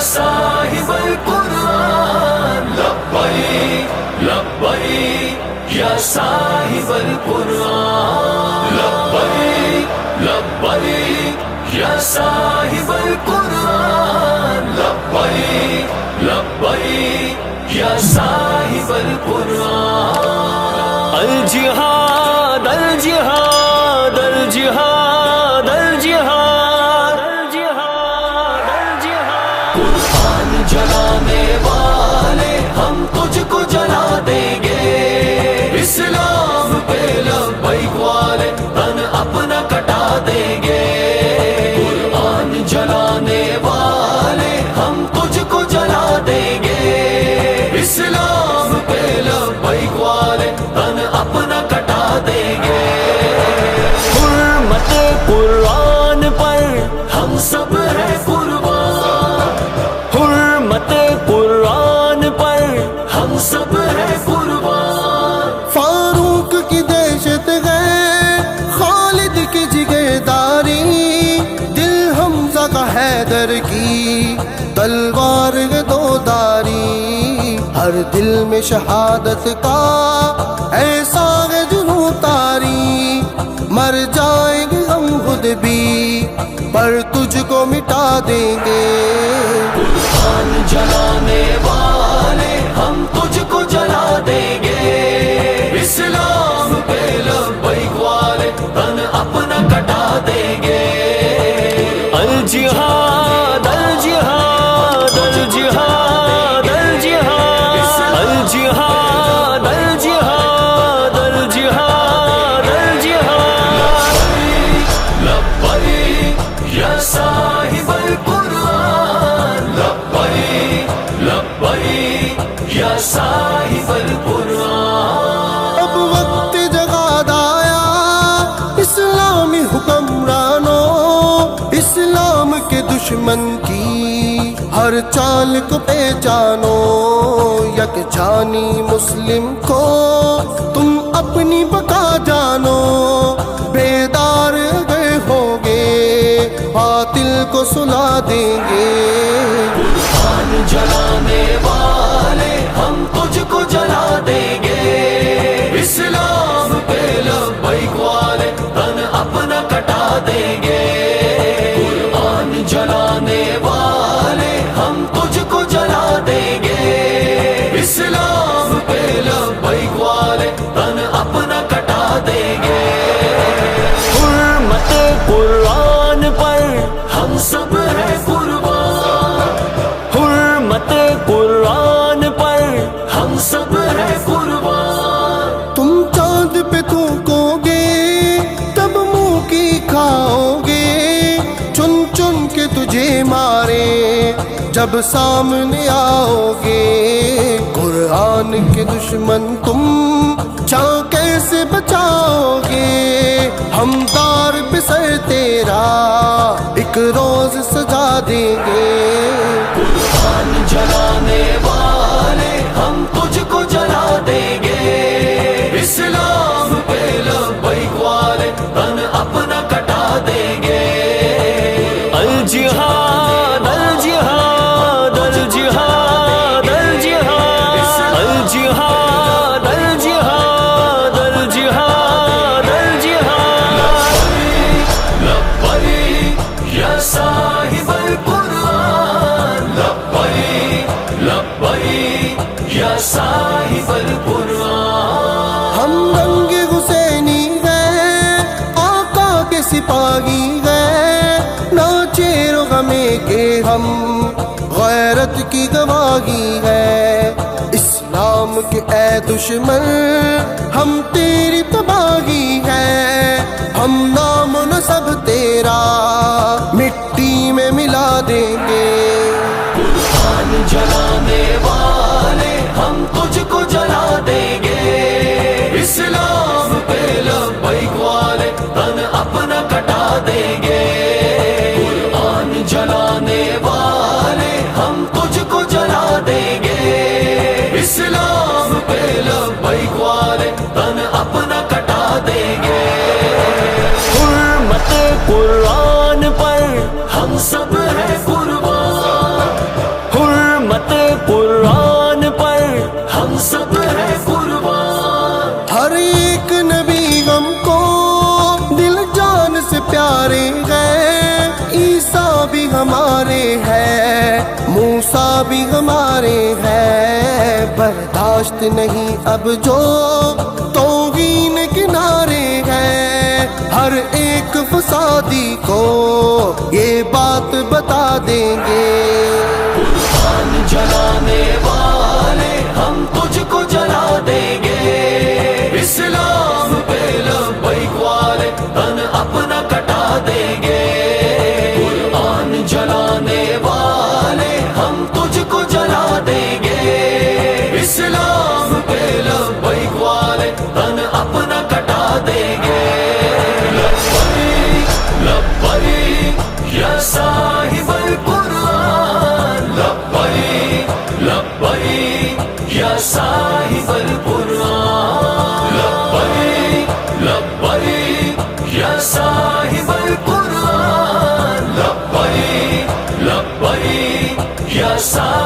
صاحب القرآن لبیک لبیک یا صاحب القرآن لبیک لبیک یا صاحب القرآن لبیک لبیک یا صاحب القرآن الجہاد الجہاد الجہاد الجہاد قرآن جلانے والے ہم تجھ کو جلا دیں گے، اسلام پہ لبیک والے تن اپنا کٹا دیں گے، قرآن جلانے والے ہم تجھ کو جلا دیں گے، اسلام پہ لبیک والے تن اپنا کٹا دیں گے، حرمت قرآن پر ہم سب ہیں قربان، حرمت قرآن پر ہم سب ہیں قربان، فاروق کی دہشت ہے، خالد کی جگرداری، دل حمزہ کا حیدر کی تلوار ہے دو داری، ہر دل میں شہادت کا ایسا ہے جنوں تاری، مر جائیں گے ہم خود بھی پر تجھ کو مٹا دیں گے، قرآن جلانے والے ہم تجھ کو جلا دیں گے، اسلام پہ لبیک والے تن اپنا کٹا دیں گے، الجہاد الجہاد الجہاد الجہاد الجہاد الجہاد الجہاد الجہاد لبیک یا صاحب القرآن لبیک لبیک یا صاحب القرآن اب وقت جگاد آیا اسلامی حکمرانوں، اسلام کے دشمن کی ہر چال کو پہچانو، یک جانی مسلم کو تم اپنی بقا جانو، بیدار گئے ہوگے باطل کو سلا دیں گے، قرآن جلانے والے ہم تجھ کو جلا دیں گے، اسلام پہ لبیک والے تن اپنا کٹا دیں گے، قرآن جلانے والے ہم تجھ کو جلا دیں گے، اسلام پہ لبیک والے تن اپنا کٹا دیں گے، حرمت قرآن پر ہم سب ہیں قربان، حرمت قرآن پر ہم سب ہیں قربان، تم چاند پہ تھوکو گے تب منہ کی کھاؤ گے، چن چن کے تجھے مارے جب سامنے آؤ گے، قرآن کے دشمن تم جان کیسے بچاؤ گے، ہم دار پہ سر تیرا ایک روز سجا دیں گے، قرآن جلانے والے ہم تجھ کو جلا دیں گے، اسلام پہ لبیک والے تن اپنا کٹا دیں گے، الجہاد الجہاد الجہاد الجہاد الجہاد الجہاد الجہاد الجہاد لبیک یا صاحب القرآن لبیک لبیک یا صاحب القرآن، ہم رنگ حسینی گئے آقا کے سپاہی گئے، ناچے رو غمے کے ہم غیرت کی گواہی ہے، اسلام کے اے دشمن ہم تیری تباہی ہے، ہم نام و نسب تیرا مٹی میں ملا دیں گے، قرآن جلانے والے ہم تجھ کو جلا دیں گے، اسلام پہ لبیک والے تن اپنا کٹا دیں گے، قرآن جلانے والے ہم تجھ کو جلا دیں گے، اسلام پہ لبیک والے تن اپنا کٹا دیں گے، حرمت قرآن پر ہم سب ہیں قربان، ہمارے ہیں، برداشت نہیں اب جو توہین کے نعرے ہیں، ہر ایک فسادی کو یہ بات بتا دیں گے۔ قرآن جلانے والے ہم تجھ کو جلا دیں گے، اسلام پہ لبیک والے تن اپنا کٹا دیں گے۔ قرآن جلانے والے ہم تجھ کو جلا دیں گے، اسلام پہ لبیک والے تن اپنا کٹا دیں گے۔ لبیک لبیک یا صاحب القرآن، لبیک لبیک یا صاحب القرآن، لبیک لبیک یا صاحب القرآن، لبیک لبیک یا صاحب